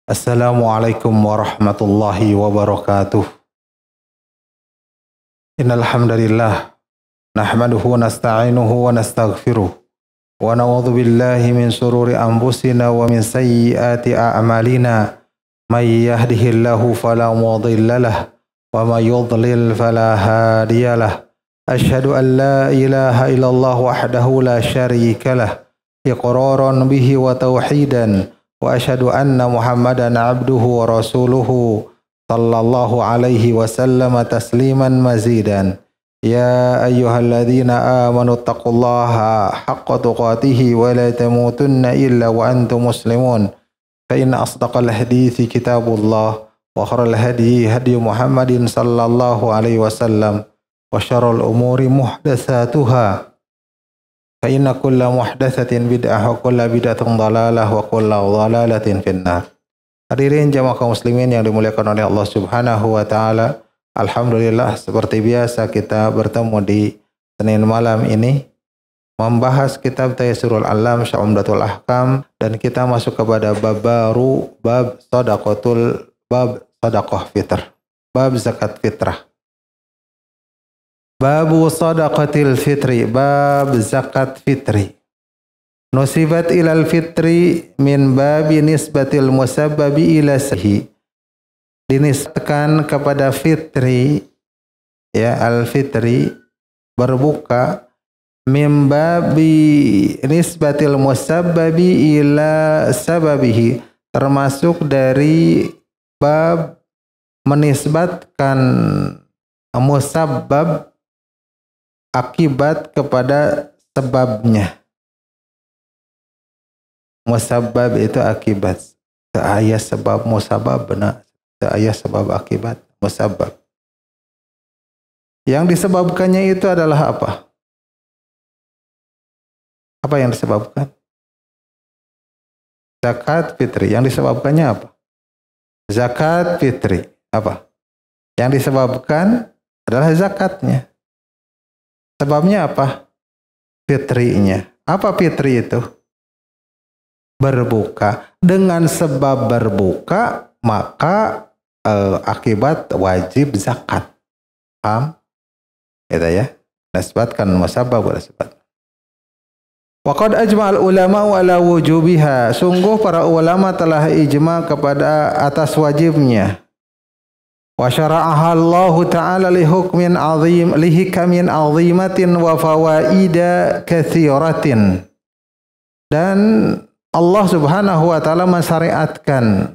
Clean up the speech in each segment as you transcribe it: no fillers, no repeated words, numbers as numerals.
Assalamualaikum warahmatullahi wabarakatuh. Innal hamdalillah nahmaduhu wa nasta'inuhu wa nastaghfiruh wa na'udzu billahi min shururi anfusina wa min sayyiati a'malina. May yahdihillahu fala mudilla lahu wa may yudlil fala hadiya lahu. Asyhadu an la ilaha illallah wahdahu la syarika lahu iqraran bihi wa tauhidan. Wa asyhadu anna Muhammadan abduhu wa rasuluhu sallallahu alaihi wasallam tasliman mazidan. Ya ayyuhalladzina amanu taqullaha haqqa tuqatih wa la tamutunna illa wa antum muslimun. Fa inna asdaqal hadithi kitabullah wa khairal hadi hadi Muhammadin sallallahu alaihi wasallam wa syarrul umuri muhdatsatuha. Fa inna kulla muhdatsatin bid'ah wa kulla bid'atin dhalalah wa kulla dhalalatin finnar. Hadirin jamaah kaum muslimin yang dimuliakan oleh Allah Subhanahu wa taala. Alhamdulillah seperti biasa kita bertemu di Senin malam ini membahas kitab Taysirul Alam Syarh Umdatul Ahkam, dan kita masuk kepada bab baru, bab sedekah fitr, bab zakat fitrah. Babu sadaqatil fitri, bab zakat fitri. Nusibat ilal fitri min babi nisbatil musabbabi ila sahi. Dinisbatkan kepada fitri, ya, al-fitri, berbuka, min babi nisbatil musabbabi ila sababihi, termasuk dari bab menisbatkan musabbab, akibat, kepada sebabnya. Musabbab itu akibat. Ayat sebab musabab, benar. Ayat sebab akibat musabbab. Yang disebabkannya itu adalah apa? Apa yang disebabkan? Zakat fitri. Yang disebabkannya apa? Zakat fitri. Apa? Yang disebabkan adalah zakatnya. Sebabnya apa? Fitrinya. Apa fitri itu? Berbuka. Dengan sebab berbuka, maka akibat wajib zakat. Paham? Itu ya. Nisbatkan musabab wa nisbat. Wa qad ajma'al ulama ala wujubiha. Sungguh para ulama telah ijma kepada atas wajibnya. Wa syara'aha Allah Ta'ala li hukmin azim, li hikamin azimatin wa fawaida katsiratin. Dan Allah Subhanahu wa taala mensyariatkan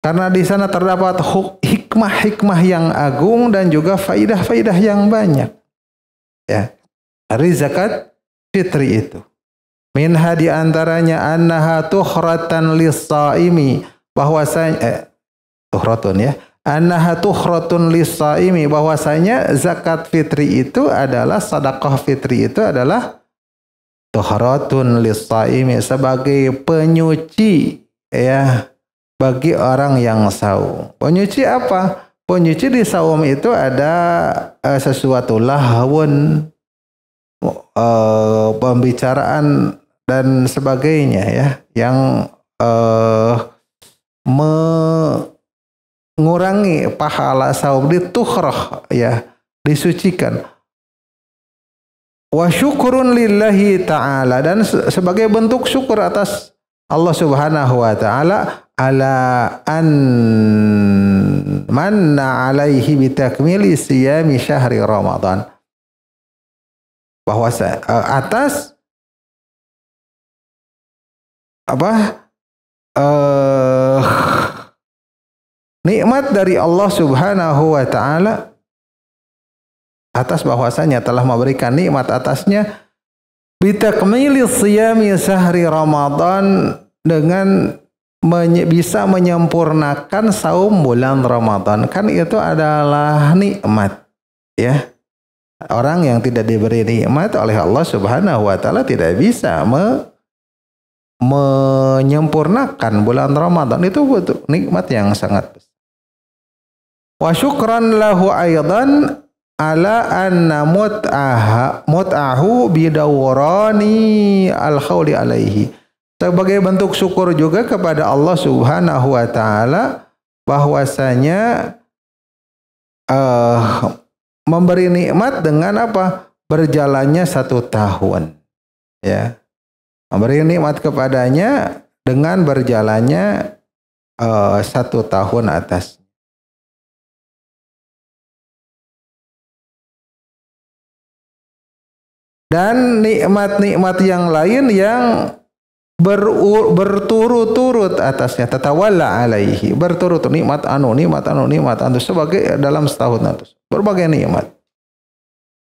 karena di sana terdapat hikmah-hikmah yang agung dan juga faidah-faidah yang banyak. Ya. Dari zakat fitri itu. Minha di antaranya annaha tuhratan lis-shaimi, bahwasanya tuhratun, ya. Annaha tuhratun lis-shaimi, bahwasanya zakat fitri itu adalah, sedekah fitri itu adalah tuhratun lis-shaimi, sebagai penyuci, ya, bagi orang yang saum. Penyuci apa? Penyuci di saum itu ada sesuatu lahwun, pembicaraan dan sebagainya, ya, yang mengurangi pahala saum, dituhrah, ya, disucikan. Wa syukurun lillahi ta'ala, dan sebagai bentuk syukur atas Allah Subhanahu wa ta'ala, ala an manna alaihi bitakmili siyami syahri Ramadan, bahwa atas apa nikmat dari Allah Subhanahu wa ta'ala, atas bahwasanya telah memberikan nikmat atasnya bitakmili siyami syahri Ramadan, dengan bisa menyempurnakan saum bulan Ramadan. Kan itu adalah nikmat, ya. Orang yang tidak diberi nikmat oleh Allah Subhanahu wa taala tidak bisa menyempurnakan bulan Ramadan. Itu betul nikmat yang sangat besar. Wa syukran lahu aidan ala anna mut'ahu bidawrani al-khawli alaihi, sebagai bentuk syukur juga kepada Allah Subhanahu wa taala bahwasanya memberi nikmat dengan apa? Berjalannya 1 tahun. Ya. Memberi nikmat kepadanya dengan berjalannya 1 tahun atas. Dan nikmat-nikmat yang lain yang berturut-turut atasnya, tatawalla alaihi, berturut nikmat anu sebagai dalam setahun itu berbagai nikmat.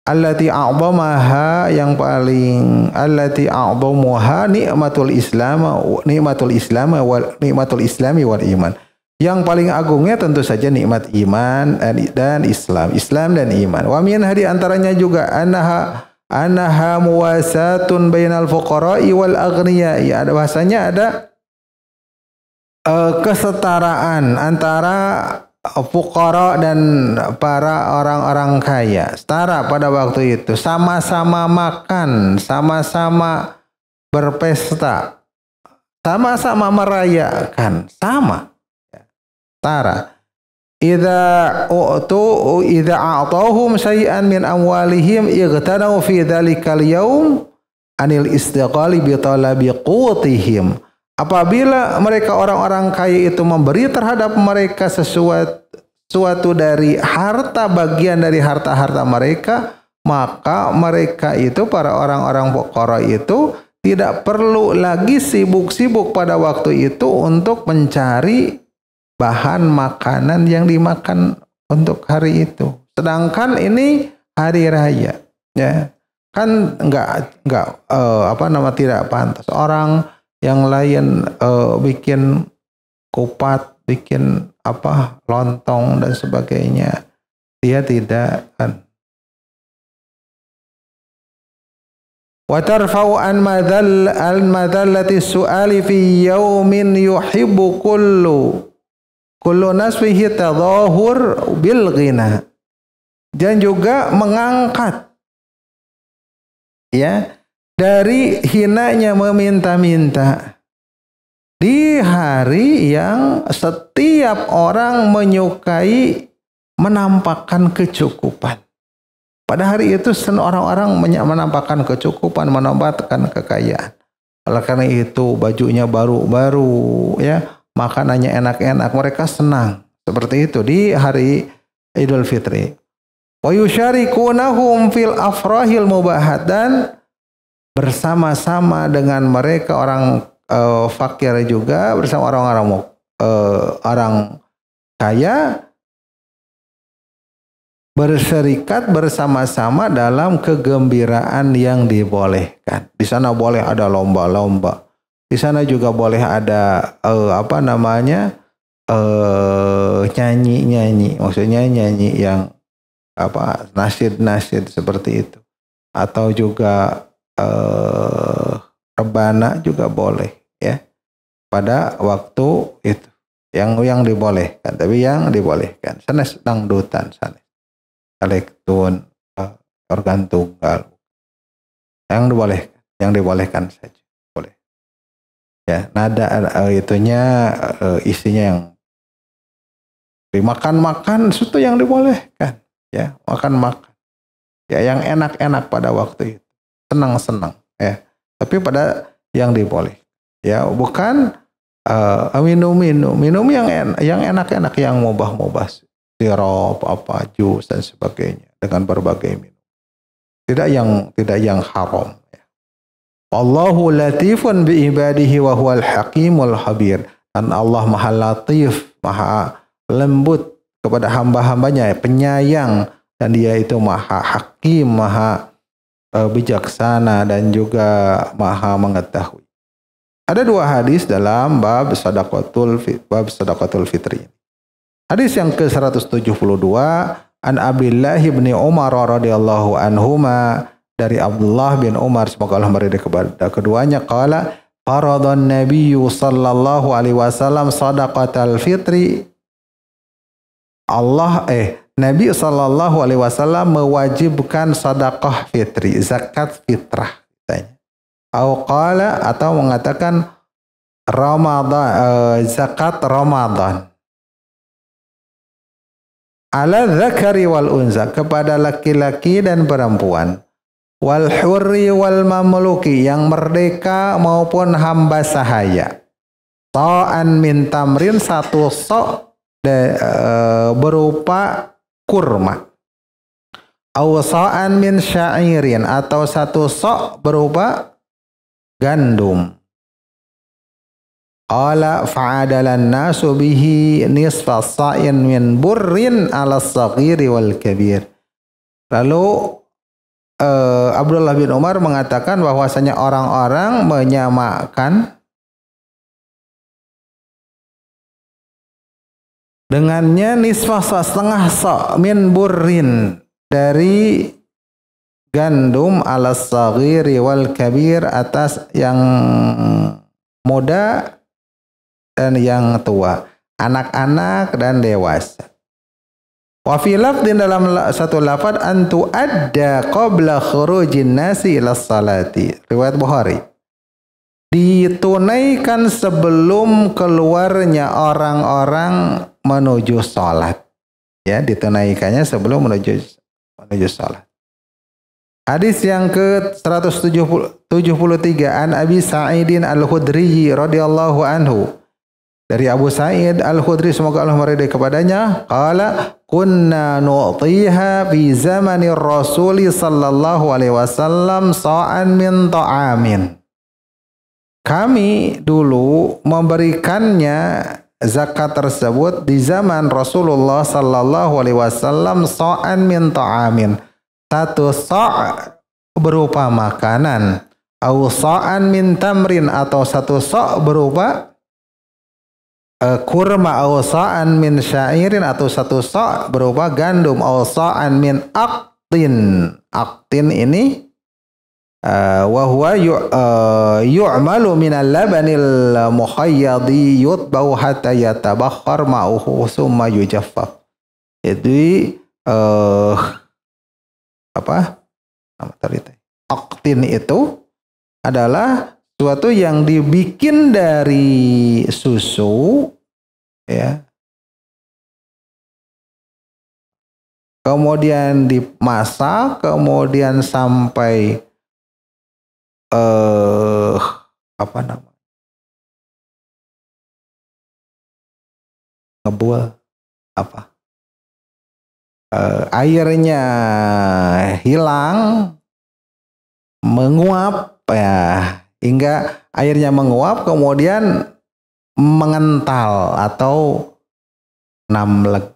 Allati a'zamaha, yang paling allati a'zamuha nikmatul islami wal iman. Yang paling agungnya tentu saja nikmat iman dan Islam dan iman. Wa min hadi antaranya juga annaha muwasatun bainal fuqara'i wal aghniya. Ya, ada bahasanya ada kesetaraan antara fuqara dan para orang-orang kaya. Setara pada waktu itu, sama-sama makan, sama-sama berpesta, sama-sama merayakan, sama. Setara. Idza a'tahum syai'an min amwalihim ightanaw fi dzalikal yaum anil istiqali bi talabi qutihim. Apabila mereka orang-orang kaya itu memberi terhadap mereka sesuatu dari harta, bagian dari harta-harta mereka, maka mereka itu, para orang-orang fuqara itu, tidak perlu lagi sibuk-sibuk pada waktu itu untuk mencari bahan makanan yang dimakan untuk hari itu. Sedangkan ini hari raya, ya kan tidak pantas orang yang lain bikin kupat, bikin lontong dan sebagainya, dia tidak kan. Wa tarfa'u an madallati su'ali fi yaumin yuhibbu kullu nasfihi tadahur bil ghina. Dan juga mengangkat, ya, dari hinanya meminta-minta di hari yang setiap orang menyukai menampakkan kecukupan. Pada hari itu orang-orang menampakkan kecukupan, menampakkan kekayaan. Oleh karena itu bajunya baru-baru, ya, makanannya enak-enak, mereka senang. Seperti itu di hari Idul Fitri. Wa yusyarikunahum fil afrahil mubahat, dan bersama-sama dengan mereka orang fakir juga, bersama orang kaya, berserikat bersama-sama dalam kegembiraan yang dibolehkan. Di sana boleh ada lomba-lomba. Di sana juga boleh ada nyanyi-nyanyi, maksudnya nyanyi yang nasyid-nasyid seperti itu. Atau juga rebana juga boleh, ya, pada waktu itu yang dibolehkan. Tapi yang dibolehkan sanes dangdutan, sanes elektron, organ tunggal, yang dibolehkan saja boleh, ya. Nada itunya isinya yang dimakan itu yang dibolehkan, ya, makan ya, yang enak-enak pada waktu itu, senang-senang, ya. Tapi pada yang diboleh, ya, bukan minum yang enak-enak, yang mubah-mubah, sirup, jus dan sebagainya dengan berbagai minum. Tidak yang haram, ya. Allahu latifun bi ibadihi wa huwal hakimul habir. Dan Allah Maha Latif, Maha lembut kepada hamba-hambanya, penyayang, dan Dia itu Maha Hakim, Maha bijaksana, dan juga Maha mengetahui. Ada 2 hadis dalam bab sadaqatul fitri. Hadis yang ke-172, an Abdullah bin Umar radhiyallahu anhuma, dari Abdullah bin Umar, semoga Allah meridai kepada keduanya, qala faradhan nabiyyu sallallahu alaihi wasallam sadaqatal fitri. Nabi sallallahu alaihi wasallam mewajibkan sedekah fitri, zakat fitrah, katanya. Atau mengatakan Ramadan, zakat Ramadan. Ala dzakari wal unza, kepada laki-laki dan perempuan. Wal hurri wal mamluki, yang merdeka maupun hamba sahaya. Ta'an min tamrin, satu sok berupa kurma. Awsa'an min syairin, atau satu sok berupa gandum. Qala fa'adalan nasu bihi nisfa sa'in min burrin ala saghiri wal kabir. Lalu Abdullah bin Umar mengatakan bahwasanya orang-orang menyamakan dengannya nisfa sa', setengah sa' min burrin, dari gandum, ala saghiri wal kabir, atas yang muda dan yang tua, anak-anak dan dewasa. Wa fi lafdin, dalam satu lafaz, antu adda qabla khurujin nasi ila salati, riwayat Bukhari, ditunaikan sebelum keluarnya orang-orang menuju salat. Ya, ditunaikannya sebelum menuju salat. Hadis yang ke-173, an Abi Sa'idin Al-Khudri radhiyallahu anhu, dari Abu Sa'id Al-Khudri, semoga Allah meridai kepadanya, qala kunna nu'tiha fi zamanir Rasul sallallahu alaihi wasallam sa'an min ta'amin. Kami dulu memberikannya zakat tersebut di zaman Rasulullah sallallahu alaihi wasallam sa'an min ta'amin, satu sa' berupa makanan, au sa'an min tamrin, atau satu sa' berupa kurma, au sa'an min syairin, atau satu sa' berupa gandum, au sa'an min aqtin. Aqtin ini wa huwa yu'malu min al-labanil mukhayyadi yutbau hatta yatabakhkhar ma'uhu summa yujaffaf. Jadi apa nama tadi? Aqtin itu adalah suatu yang dibikin dari susu, ya, kemudian dimasak, kemudian sampai apa namanya, ngebual, apa, airnya hilang, menguap, ya, hingga airnya menguap, kemudian mengental atau namleg,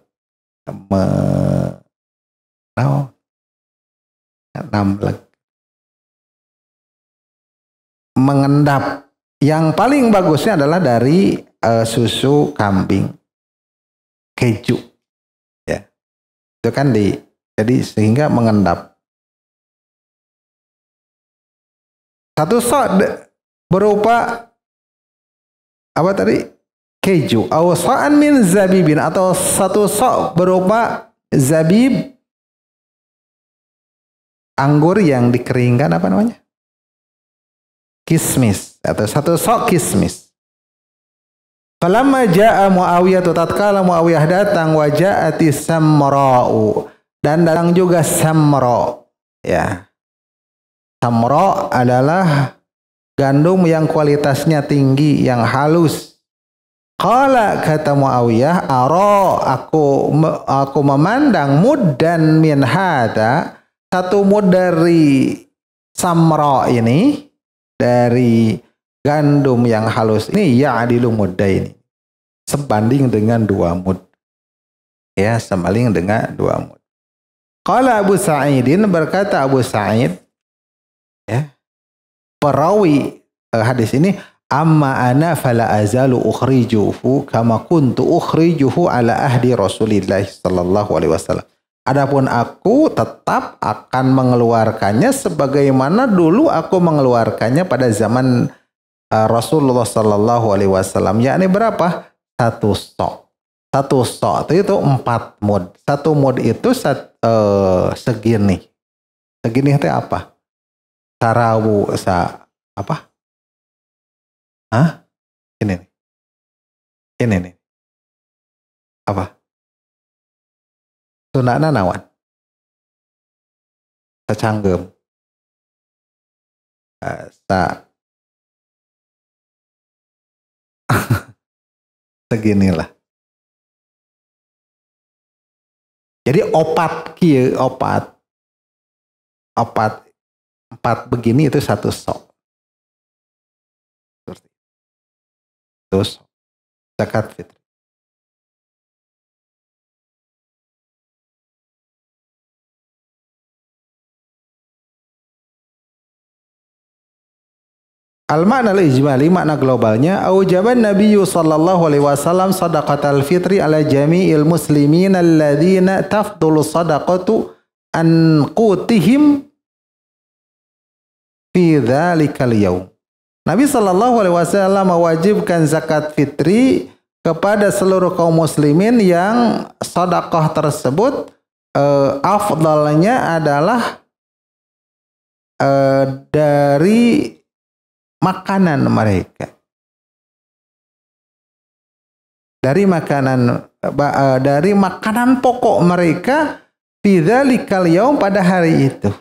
mengendap. Yang paling bagusnya adalah dari susu kambing, keju, ya, itu kan jadi sehingga mengendap. Satu sok berupa apa tadi? Keju. Aw sa'an min zabibin, atau satu sok berupa zabib, anggur yang dikeringkan, apa namanya? Kismis, atau satu sok kismis. Falamma jaa Muawiyah, tatkala Muawiyah datang, wa jaati samra'u, dan datang juga samra, ya. Samra adalah gandum yang kualitasnya tinggi, yang halus. Qala, kata Muawiyah, aku memandang muddan min hada, satu mud dari samra ini, dari gandum yang halus ini, ya'dilu muddaini, sebanding dengan 2 mud. Ya, sebanding dengan 2 mud. Qala Abu Sa'idin, berkata Abu Sa'id, ya, perawi hadis ini, amma ana fala azalu ukhrijuhu kama kuntu ukhrijuhu ala ahdi Rasulillah sallallahu alaihi wasallam. Adapun aku tetap akan mengeluarkannya sebagaimana dulu aku mengeluarkannya pada zaman Rasulullah sallallahu alaihi wasallam. Yakni berapa? 1 sok. 1 sok itu 4 mud. 1 mud itu segini. Segini itu apa? Sarawu apa? Hah? Ini nih. Ini nih. Apa? Sunana nawan. Sacanggem. Seginilah. Jadi opat kieu, opat 4 begini itu 1 sok. Seperti itu sok. Zakat fitri. Al-makna al-ijmali, makna globalnya, aujaban Nabiyyu sallallahu alaihi wasallam sadaqatal fitri ala jami'il muslimin alladzina tafdulu sadaqatu an qutihim fi dzalikal yaum. Nabi sallallahu alaihi wasallam mewajibkan zakat fitri kepada seluruh kaum muslimin yang sedekah tersebut afdalnya adalah dari makanan mereka. Dari makanan pokok mereka fi dzalikal yaum, pada hari itu.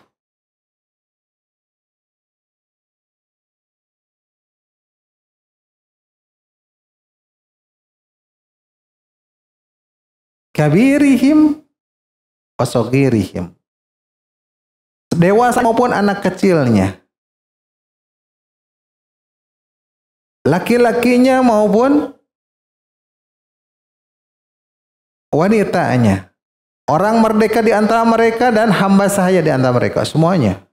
Kabirihim wasogirihim, dewasa maupun anak kecilnya, laki-lakinya maupun wanitanya, orang merdeka di antara mereka dan hamba sahaya di antara mereka, semuanya.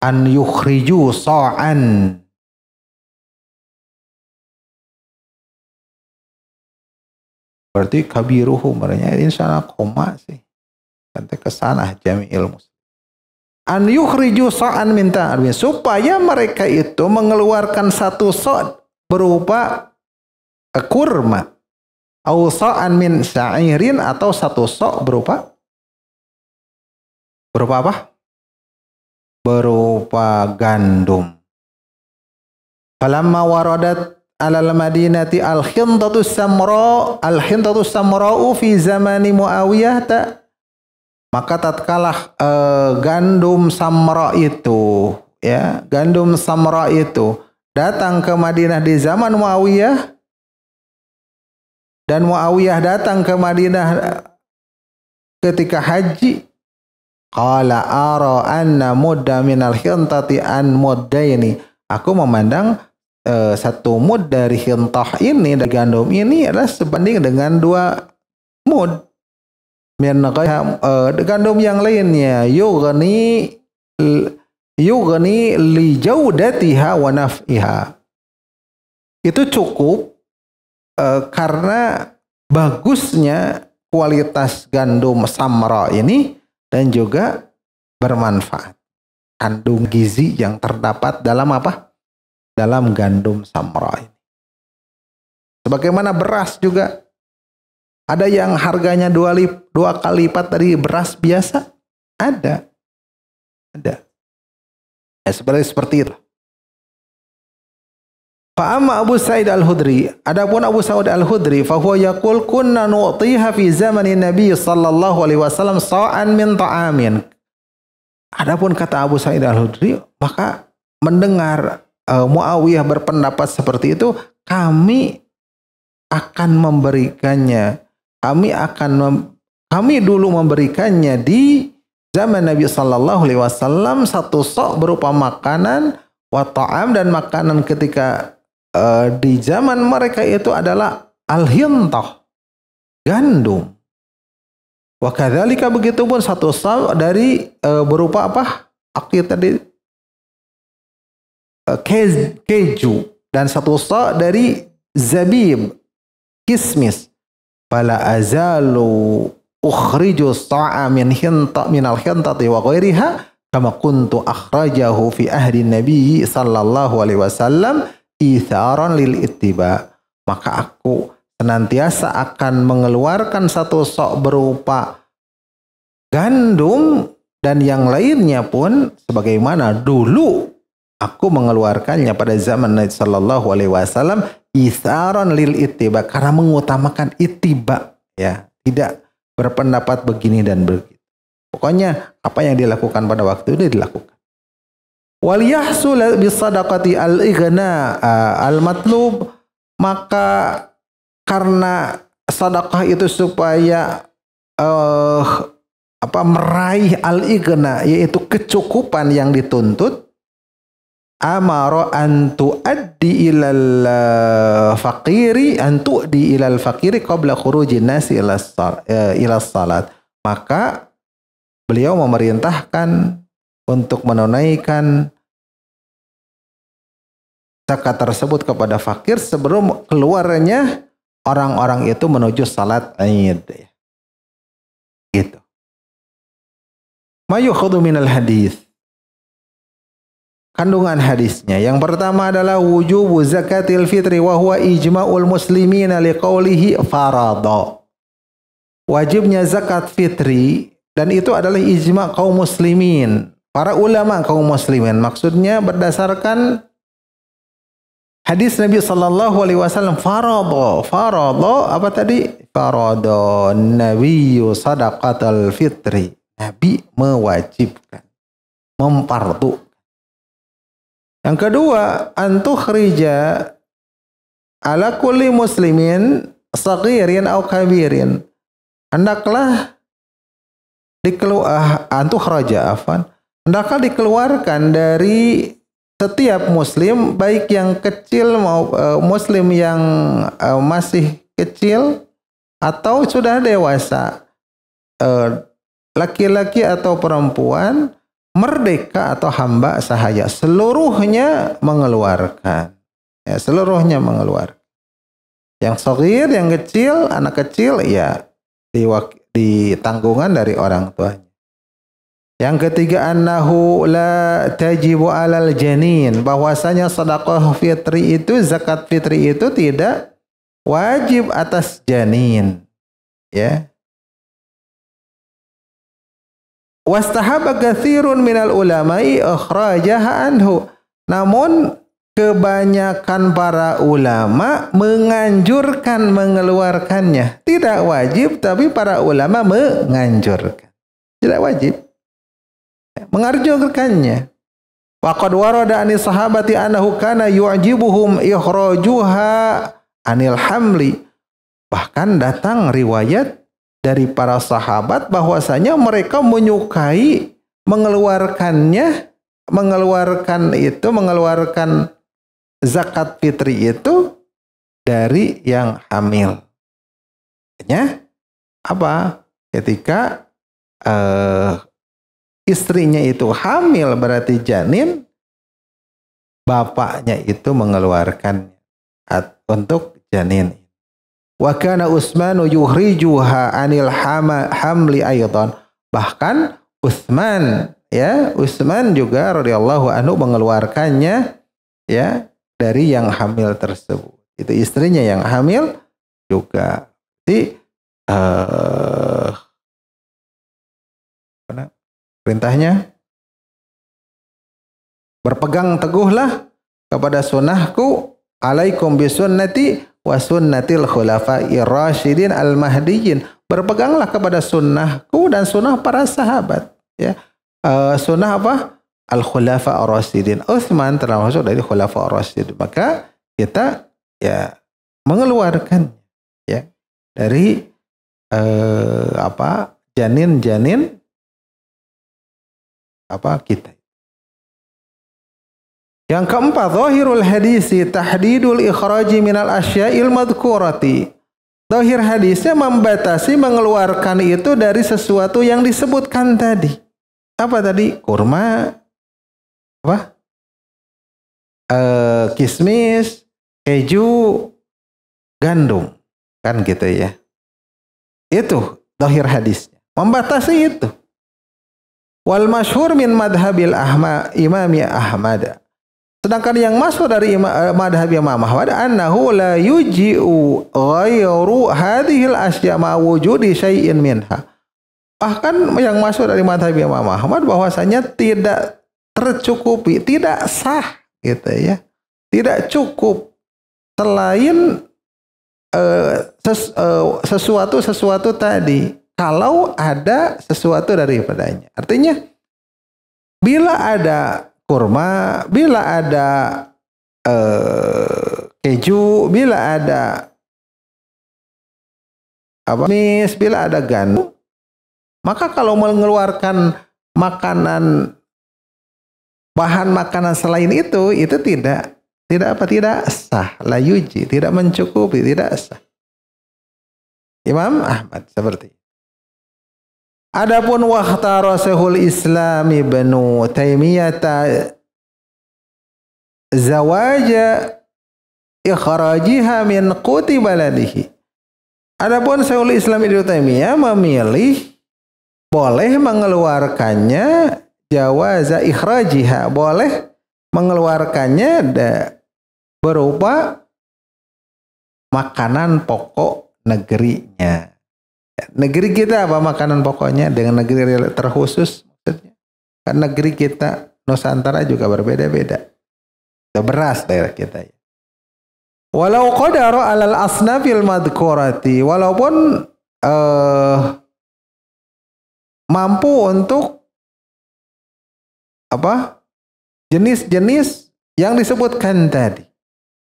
An yukhriju sa'an, berarti kabiruhu merenya insya koma sih. Nanti kesana jami'il muslim. An yukhriju sa'an minta arbi, supaya mereka itu mengeluarkan 1 sa' berupa kurma. Au sa'an min sya'irin, atau 1 sa' berupa apa? Berupa gandum. Falamma waradat alal madinati al-khintatu samra'u fi zamani Muawiyah, maka tatkala gandum samra itu, ya, gandum samra itu datang ke Madinah di zaman Muawiyah, dan Muawiyah datang ke Madinah ketika haji, qala ara anna mudda minal khintati an muddaini, aku memandang 1 mud dari khintah ini, dari gandum ini adalah sebanding dengan 2 mud gandum yang lainnya, yughni li jaudatiha wa naf'iha, itu cukup karena bagusnya kualitas gandum samra ini dan juga bermanfaat, kandung gizi yang terdapat dalam apa? Dalam gandum samra ini. Sebagaimana beras juga, ada yang harganya 2 kali lipat dari beras biasa, ada. Ya, seperti itu. Fa'amma Abu Sa'id al-Khudri, adapun Abu Sa'id al-Khudri, fa huwa yaqul kunna nu'tiha fi zamani Nabi sallallahu alaihi wasallam sa'an min ta'amin. Adapun kata Abu Sa'id al-Khudri, maka mendengar Muawiyah berpendapat seperti itu, kami akan memberikannya. Kami dulu memberikannya di zaman Nabi sallallahu alaihi wasallam 1 sa' berupa makanan wa ta'am, dan makanan ketika di zaman mereka itu adalah al-hintah, gandum. Wa kadzalika, begitupun 1 sa' dari berupa apa? Aktif tadi keju, dan 1 sa' dari zabib, kismis. Fala azalu ukhriju sa'a min al-khintati wa ghairiha kama kuntu akhrajahu fi ahdi Nabi sallallahu alaihi wasallam itharan lil ittiba. Maka aku senantiasa akan mengeluarkan 1 sa' berupa gandum dan yang lainnya pun sebagaimana dulu Aku mengeluarkannya pada zaman Nabi Sallallahu Alaihi Wasallam itharon lil ittiba, karena mengutamakan ittiba, ya, tidak berpendapat begini dan begitu. Pokoknya apa yang dilakukan pada waktu itu dilakukan. Wal yahsul bisadaqati al-ighna al-matlub, maka karena sedekah itu supaya meraih al-ighna, yaitu kecukupan yang dituntut, amara an tuaddi ilal faqiri qabla khurujin nasi ila salat. Maka beliau memerintahkan untuk menunaikan zakat tersebut kepada fakir sebelum keluarnya orang-orang itu menuju salat Id. Gitu. Ma yukhadhu minal hadis. Kandungan hadisnya. Yang pertama adalah wujubu zakatil fitri wa huwa ijma'ul muslimina liqaulihi farada. Wajibnya zakat fitri, dan itu adalah ijma' kaum muslimin, para ulama kaum muslimin. Maksudnya berdasarkan hadis Nabi sallallahu alaihi wasallam, farada apa tadi? Farada nabiyyu sadaqatal fitri. Nabi mewajibkan, memfardu. Yang kedua, antukhrija ala kulli muslimin saghirin au kabirin. Hendaklah hendaklah dikeluarkan dari setiap muslim, baik yang kecil maupun muslim yang masih kecil atau sudah dewasa, laki-laki atau perempuan, merdeka atau hamba sahaya, seluruhnya mengeluarkan. Ya, seluruhnya mengeluarkan. Yang shaghir, yang kecil, anak kecil, ya di tanggungan dari orang tuanya. Yang ketiga, annahu la tajibu alal janin, bahwasanya sedekah fitri itu, zakat fitri itu tidak wajib atas janin. Ya. Wastahaba katsirun minal ulama'i akhrajaha anhu. Namun kebanyakan para ulama menganjurkan mengeluarkannya. Tidak wajib, tapi para ulama menganjurkan. Tidak wajib. Menganjurkannya. Waqad warada ani sahabati annahu kana yu'jibuhum ikhrajuha anil hamli. Bahkan datang riwayat dari para sahabat bahwasanya mereka menyukai mengeluarkan zakat fitri itu dari yang hamil. Artinya apa? Ketika istrinya itu hamil, berarti janin, bapaknya itu mengeluarkan untuk janin. Wa kana Utsmanu yukhrijuha anil hamli aidan. Bahkan Utsman juga radhiyallahu anhu mengeluarkannya, ya, dari yang hamil tersebut. Itu istrinya yang hamil juga. Jadi perintahnya, berpegang teguhlah kepada sunnahku, alaikum bisunnati wa sunnatil khulafa'ir rasyidin al-mahdiyyin. Berpeganglah kepada sunnahku dan sunnah para sahabat. Ya. Sunnah apa? Al-khulafa ar-rasyidin. Utsman termasuk dari khulafa ar-rasyidin. Maka kita, ya, mengeluarkan, ya, dari janin-janin kita. Yang keempat, zahirul hadisi tahdidul ikhraji minal asya'il madhkurati. Zahir hadisnya membatasi mengeluarkan itu dari sesuatu yang disebutkan tadi. Apa tadi? Kurma, kismis, keju, gandum. Kan gitu ya. Itu zahir hadisnya. Membatasi itu. Wal masyhur min madhabil imami Ahmad. Sedangkan yang masuk dari madhab Imam Ahmad, annahu la yuji'u ghairu hadhil asya ma wujudi syai'in minha. Bahkan yang masuk dari madhab Imam Ahmad bahwasanya tidak tercukupi, tidak sah gitu ya. Tidak cukup selain sesuatu tadi, kalau ada sesuatu daripadanya. Artinya bila ada kurma, bila ada keju, bila ada mis, bila ada gandum, maka kalau mengeluarkan bahan makanan selain itu tidak sah, la yuji, tidak mencukupi, tidak sah. Imam Ahmad seperti. Adapun wakhtara Syekhul Islam Ibnu Taimiyah zawaja ikhrajiha min quti baladihi. Adapun Syekhul Islam Ibnu Taimiyah memilih boleh mengeluarkannya, jawaza ikhrajiha, boleh mengeluarkannya berupa makanan pokok negerinya. Negeri kita apa makanan pokoknya dengan negeri terkhusus maksudnya. Kan negeri kita Nusantara juga berbeda-beda. Beras daerah kita ya. Walau qadara alal asnafil madhkurati, walaupun mampu untuk jenis-jenis yang disebutkan tadi.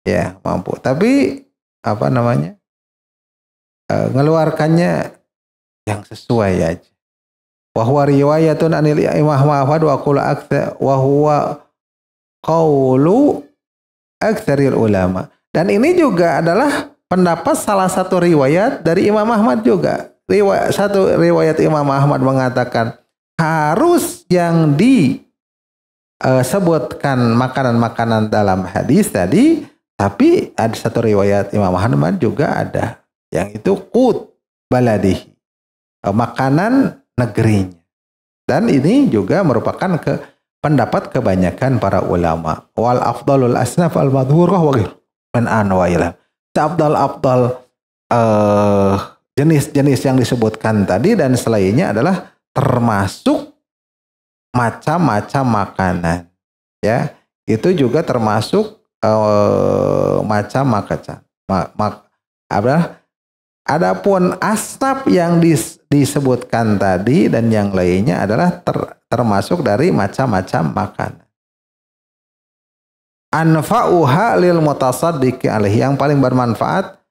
Ya, mampu. Tapi ngeluarkannya yang sesuai aja. Wa huwa riwayatun anil Imam Ahmad wa qul aktsar wa huwa qaulu aktsaril ulama. Dan ini juga adalah pendapat salah satu riwayat dari Imam Ahmad juga. Riwayat Imam Ahmad mengatakan harus yang disebutkan makanan-makanan dalam hadis tadi, tapi ada satu riwayat Imam Ahmad juga ada yang itu qut baladihi, makanan negerinya. Dan ini juga merupakan pendapat kebanyakan para ulama. Wal afdalul asnaf al madhurah wa ghairu min anwa'ilha. Afdal jenis-jenis yang disebutkan tadi dan selainnya adalah termasuk macam-macam makanan. Ya, itu juga termasuk macam makanan. Adapun asnaf yang disebutkan tadi dan yang lainnya adalah termasuk dari macam-macam makanan. Anfa'uha lil mutasaddiqi alaihi, yang paling bermanfaat.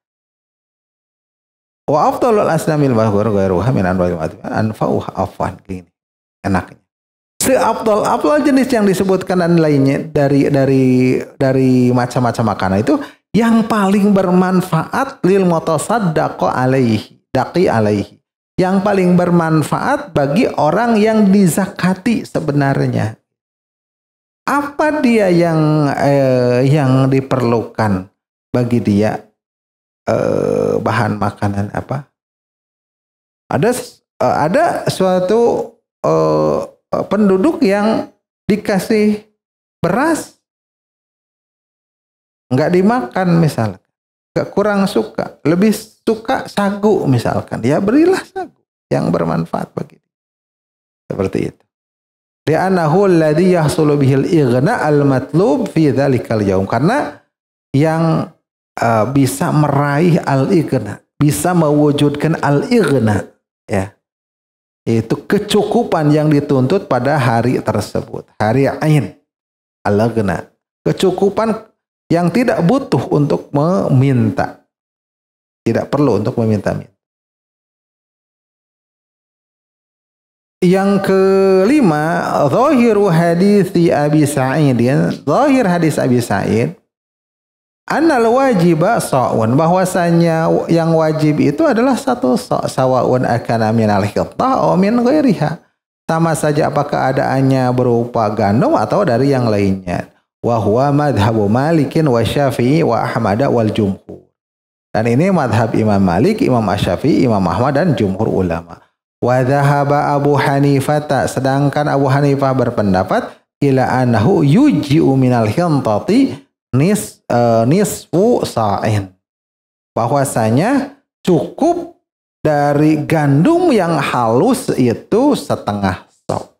Wa afdalul asnamil bahwar ghairuha min anwa'il anfa'uha afwan, gini enaknya. Seafdal jenis yang disebutkan dan lainnya dari macam-macam makanan itu yang paling bermanfaat lil mutasaddaqi alaihi, yang paling bermanfaat bagi orang yang dizakati sebenarnya. Apa dia yang diperlukan bagi dia, bahan makanan apa? Ada suatu penduduk yang dikasih beras nggak dimakan misalkan, nggak, kurang suka, lebih suka sagu misalkan, ya berilah sagu yang bermanfaat bagi dia. Seperti itu. Li'annahu alladhi yahsulu bihil ighna al-matlub fi dhalikal yaum, karena yang bisa meraih al-ighna, bisa mewujudkan al-ighna, ya, itu kecukupan yang dituntut pada hari tersebut, hari ain, al-ighna, kecukupan yang tidak butuh untuk meminta, tidak perlu untuk meminta-minta. Yang kelima, zahiru hadisi Abi Sa'id, zahir hadis Abi Sa'id, annal wajiba sa'un, bahwasanya yang wajib itu adalah satu sa', sawa'un akana minal hittah aw min ghairiha, sama saja apakah keadaannya berupa gandum atau dari yang lainnya. Wa huwa madhabu Malikin wa Syafi'i wa Ahmad wal jumhur. Dan ini madhab Imam Malik, Imam Syafi'i, Imam Ahmad dan jumhur ulama. Wa dhahaba Abu Hanifah, sedangkan Abu Hanifah berpendapat ila annahu yuji'u minal hintati nisfu sa'in, bahwasanya cukup dari gandum yang halus itu setengah sa'.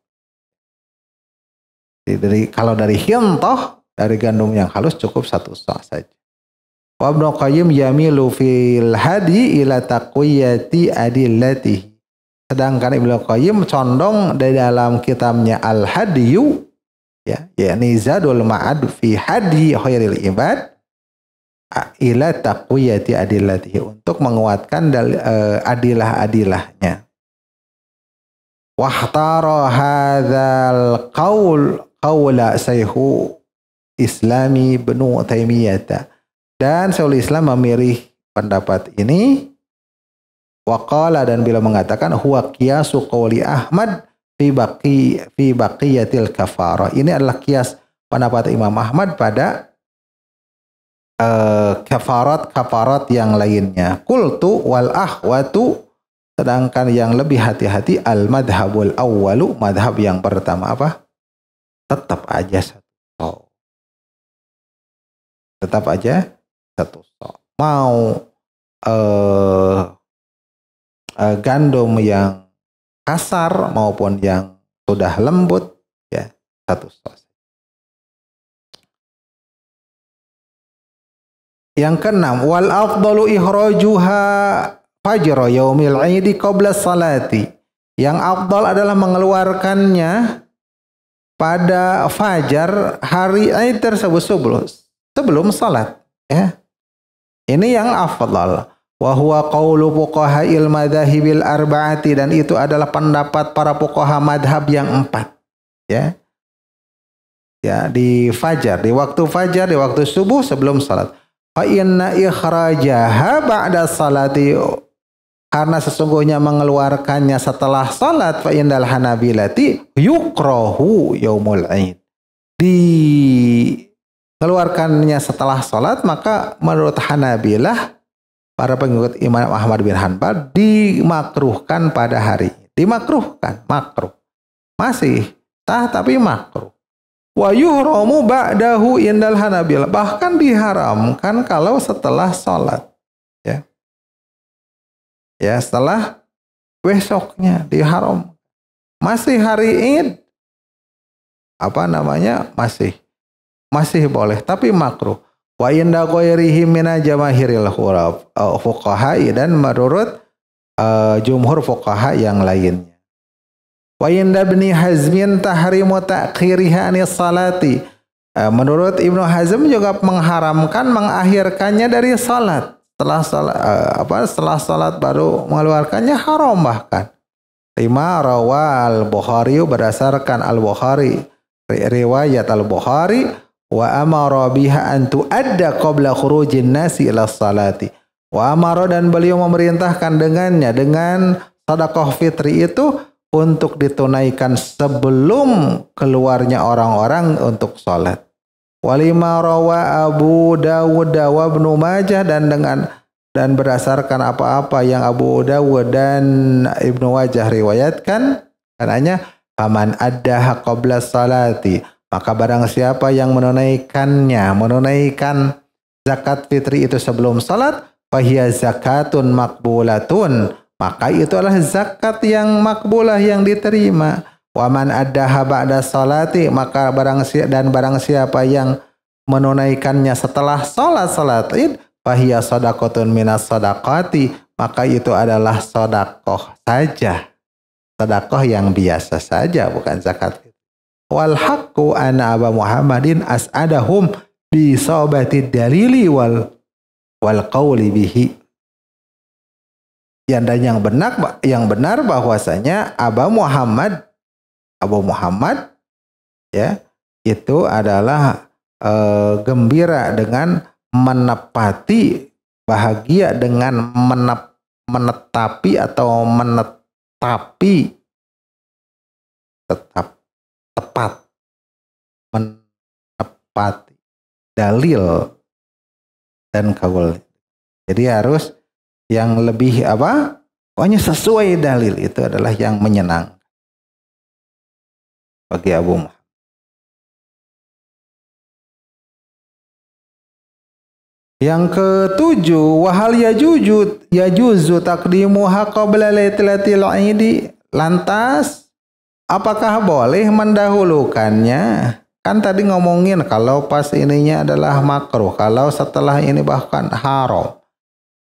Kalau dari hintoh, dari gandum yang halus cukup 1 sa' saja. Wa Ibnu Qayyim yamilu fil hadi ila taqwiyati adillatihi. Sedangkan Ibnu Qayyim condong di dalam kitabnya Al-Hadiyu, ya, yakni Zadul Ma'ad fi hadi khairil ibad ila taqwiyati adillatihi, untuk menguatkan adilah-adilahnya. Wahtara hadzal qaula Syaikhul Islami Ibnu Taimiyah, dan Syaikhul Islam memilih pendapat ini. Waqala, dan beliau mengatakan huwa qiyasu qauli Ahmad fi baqiyatil kafarah. Ini adalah kias pendapat Imam Ahmad pada kafarat yang lainnya. Qultu wal ahwatu, sedangkan yang lebih hati-hati al madhabul awwalu, madhab yang pertama apa? Tetap aja 1 sa'. Tetap aja 1 sa'. Mau gandum yang kasar maupun yang sudah lembut, ya 1 sa'. Yang keenam, wal afdalu ihrajuha fajr yaumil aidi qabla salati. Yang afdal adalah mengeluarkannya pada fajar hari Aid tersebut sebelum salat, ya. Ini yang afdal. Wa huwa qaulu fuqaha'il madzahibil arba'ati, dan itu adalah pendapat para fuqaha madhab yang 4, ya. Ya, di fajar, di waktu fajar, di waktu subuh sebelum salat. Fa inna ikhrajaha ba'da salati, karena sesungguhnya mengeluarkannya setelah salat, fa indal hanabilati yukrahu yaumul aid, dikeluarkannya setelah salat, maka menurut Hanabilah, para pengikut Imam Ahmad bin Hanbal, dimakruhkan pada hari. Dimakruhkan, makruh. Masih sah tapi makruh. Wa yuhramu ba'dahu indal Hanabilah, bahkan diharamkan kalau setelah salat, ya. Ya, setelah besoknya diharam. Masih hari Id, masih boleh tapi makruh. Wa inda ghairihi mina jamahiril fuqaha, dan menurut jumhur fuqaha yang lainnya. Wa inda Ibnu Hazmin tahrimu ta'khiriha anis salati. Menurut Ibnu Hazm juga mengharamkan mengakhirkannya dari salat. Setelah salat baru mengeluarkannya haram bahkan. Lima rawal Bukhari, berdasarkan Al-Bukhari, riwayat Al-Bukhari, wa amara biha an tu'adda qabla khurujin nasi ila salati. Wa amara, dan beliau memerintahkan dengannya, dengan sedekah fitri itu untuk ditunaikan sebelum keluarnya orang-orang untuk salat. Walima rawa Abu Dawud wa Ibnu Majah, dan berdasarkan apa-apa yang Abu Dawud dan Ibnu Majah riwayatkan, katanya faman addaha qabla salati, maka barang siapa yang menunaikan zakat fitri itu sebelum salat, fahiya zakatun makbulatun, maka itu adalah zakat yang makbulah, yang diterima. Wa man addaha ba'da salati, maka barang siapa yang menunaikannya setelah salat Id, fahiya shadaqatun minas shadaqati, maka itu adalah sedekah saja, sedekah yang biasa saja, bukan zakat. Wal haqqu anna Aba Muhammadin as'adahum bi sabati dalili wal qawli bihi. Dan yang benar bahwasanya Abu Muhammad, ya, itu adalah gembira dengan menepati, bahagia dengan menetapi tepat menepati dalil dan kaul. Jadi harus yang lebih pokoknya sesuai dalil, itu adalah yang menyenangkan bagi Abu Muhammad. Yang ketujuh, wahal yajuzu taqdimuha qabla lailatul aidi, lantas apakah boleh mendahulukannya Kan tadi ngomongin kalau pas ininya adalah makruh, kalau setelah ini bahkan haram.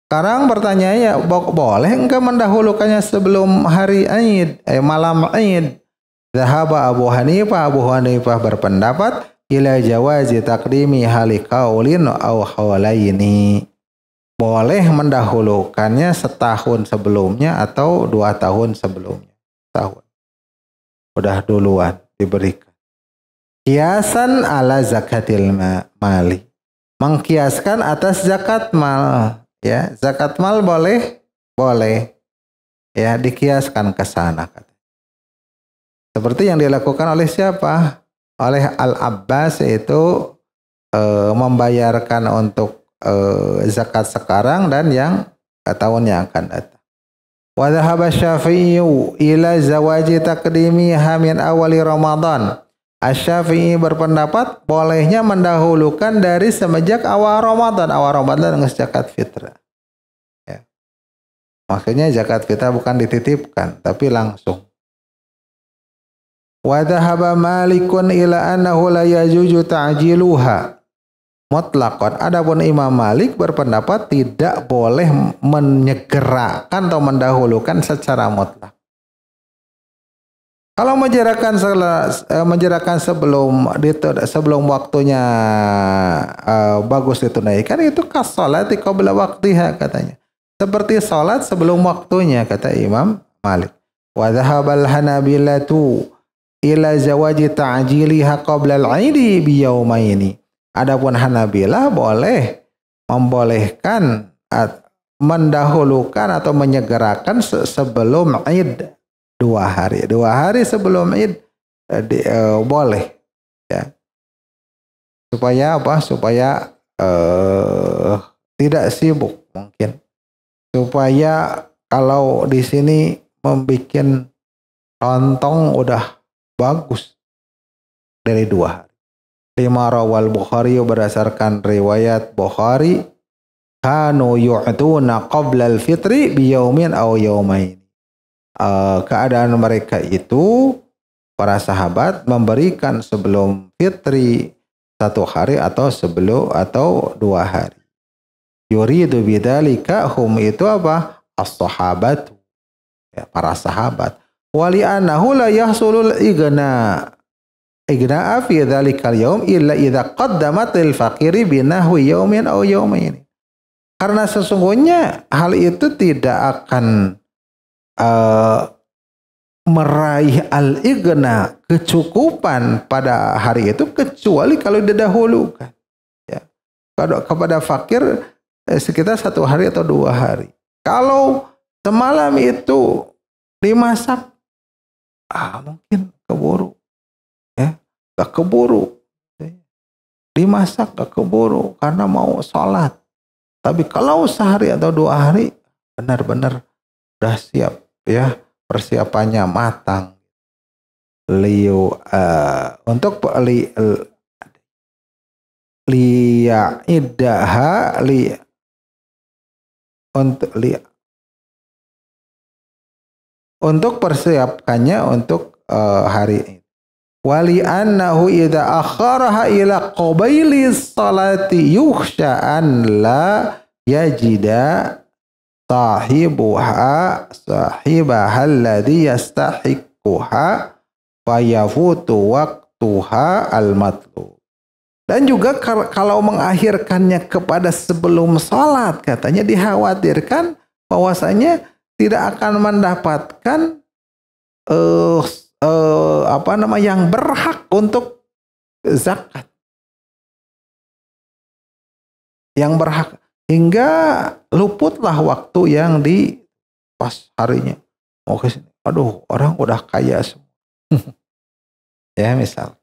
Sekarang pertanyaannya, boleh enggak mendahulukannya sebelum hari Id, malam Id? Zahaba Abu Hanifah berpendapat ila jawazi taqdimi hali qaulin aw hawlaini. Boleh mendahulukannya setahun sebelumnya atau 2 tahun sebelumnya. Tahun. Udah duluan diberikan. Kiasan ala zakatil mali. Mengkiaskan atas zakat mal. Ya, zakat mal boleh? Boleh. Ya, dikiaskan ke sana. Seperti yang dilakukan oleh siapa? Oleh Al-Abbas, yaitu membayarkan untuk zakat sekarang dan yang tahun yang akan datang. Wa dhahaba Syafi'iyyu ila zawaji taqdimiha min awali Ramadan. Asy-Syafi'i berpendapat bolehnya mendahulukan dari semenjak awal Ramadan. Awal Ramadan dengan zakat fitrah. Ya. Maksudnya zakat fitrah bukan dititipkan, tapi langsung. Wa dhahaba Malikun ila annahu la yajuzu ta'jiluha mutlaqan. Adapun Imam Malik berpendapat tidak boleh menyegerakan atau mendahulukan secara mutlak. Kalau menjerakan sebelum waktunya bagus ditunaikan, itu kas-sholati qabla waqtiha katanya. Seperti salat sebelum waktunya kata Imam Malik. Wa dhahabal Hanabilatu ila zawaji ta'jiliha qabla al-'idi bi yaumaini. Adapun Hanabilah boleh membolehkan mendahulukan atau menyegerakan sebelum Id 2 hari. 2 hari sebelum Id boleh, ya. Supaya apa? Supaya tidak sibuk mungkin. Supaya kalau di sini membuat lontong udah bagus dari 2 hari. Lima rawal Bukhari berdasarkan riwayat Bukhari, kanu yu'tuna qabla al-fitri biyaumin aw yaumain. Keadaan mereka itu para sahabat memberikan sebelum fitri 1 hari atau 2 hari. Yuridu bidzalika hum itu apa? As-sahabat, ya, para sahabat. Wali annahu la yahsulul igna fi dzalikal yaum illa idza qaddamat lil faqiri binahwi yaumin aw yaumain. Karena sesungguhnya hal itu tidak akan meraih al-igna, kecukupan pada hari itu, kecuali kalau didahulukan, ya. Kepada fakir sekitar 1 hari atau 2 hari. Kalau semalam itu dimasak, mungkin keburu, ya, gak keburu. Dimasak gak keburu karena mau sholat. Tapi kalau sehari atau 2 hari benar-benar udah siap, ya, persiapannya matang. Untuk untuk persiapkannya untuk hari ini. Wali annahu idza akharaha ila qabaili salati yukhsha an la yajida sahibaha alladhi yastahiquha fayafutu waqtuha al-matlub. Dan juga kalau mengakhirkannya kepada sebelum salat, katanya dikhawatirkan bahwasanya tidak akan mendapatkan yang berhak untuk zakat. Yang berhak, hingga luputlah waktu yang di pas harinya. Mau ke sini, aduh, orang udah kaya semua. Ya, misal.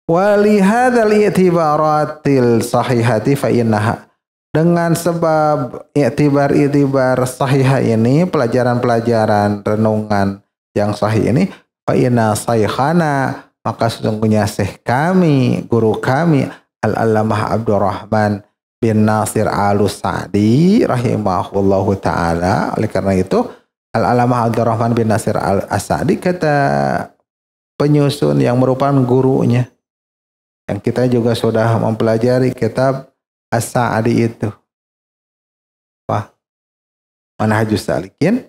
Walihadzal i'tibaratil sahihati fa innaha. Dengan sebab i'tibar sahihah ini, pelajaran-pelajaran renungan yang sahih ini, fa inna saykhana, maka sesungguhnya syekh kami, guru kami, Al-Allamah Abdurrahman bin Nasir Al-Sa'di rahimahullahu ta'ala. Oleh karena itu Al-Allamah Abdurrahman bin Nasir Al-Sa'di kata penyusun yang merupakan gurunya. Yang kita juga sudah mempelajari kitab As-Sa'di itu. Wah, Manhajus Salikin.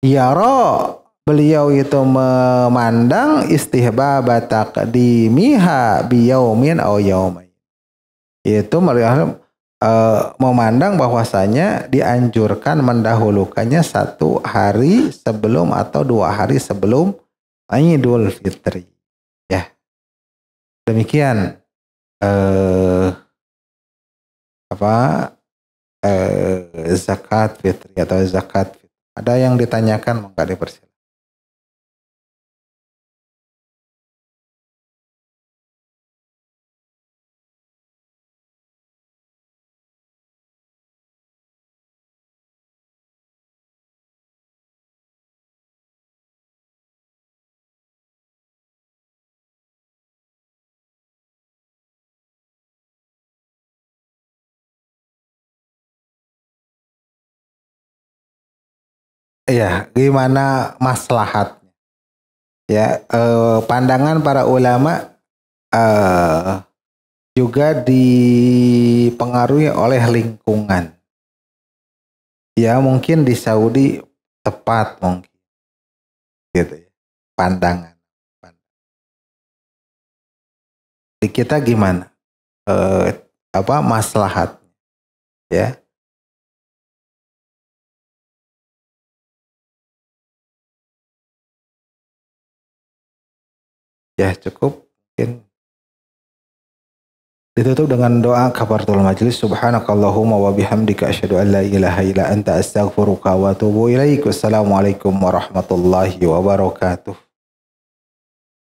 Yara, beliau itu memandang istihbab taqdimiha biyaumin aw yaumain. Itu memandang bahwasanya dianjurkan mendahulukannya 1 hari sebelum atau 2 hari sebelum Idul Fitri. Ya. Demikian zakat fitri atau zakat fitri. Ada yang ditanyakan, maka dipersilakan. Iya, gimana maslahatnya? Ya, pandangan para ulama juga dipengaruhi oleh lingkungan. Ya, mungkin di Saudi tepat mungkin, gitu ya. Pandangan. Di kita gimana? Maslahatnya? Ya. Ya cukup, mungkin ditutup dengan doa kafaratul majlis. Subhanakallahumma wa bihamdika asyhadu an la ilaha illa anta astaghfiruka wa atubu ilaik. Wassalamualaikum warahmatullahi wabarakatuh.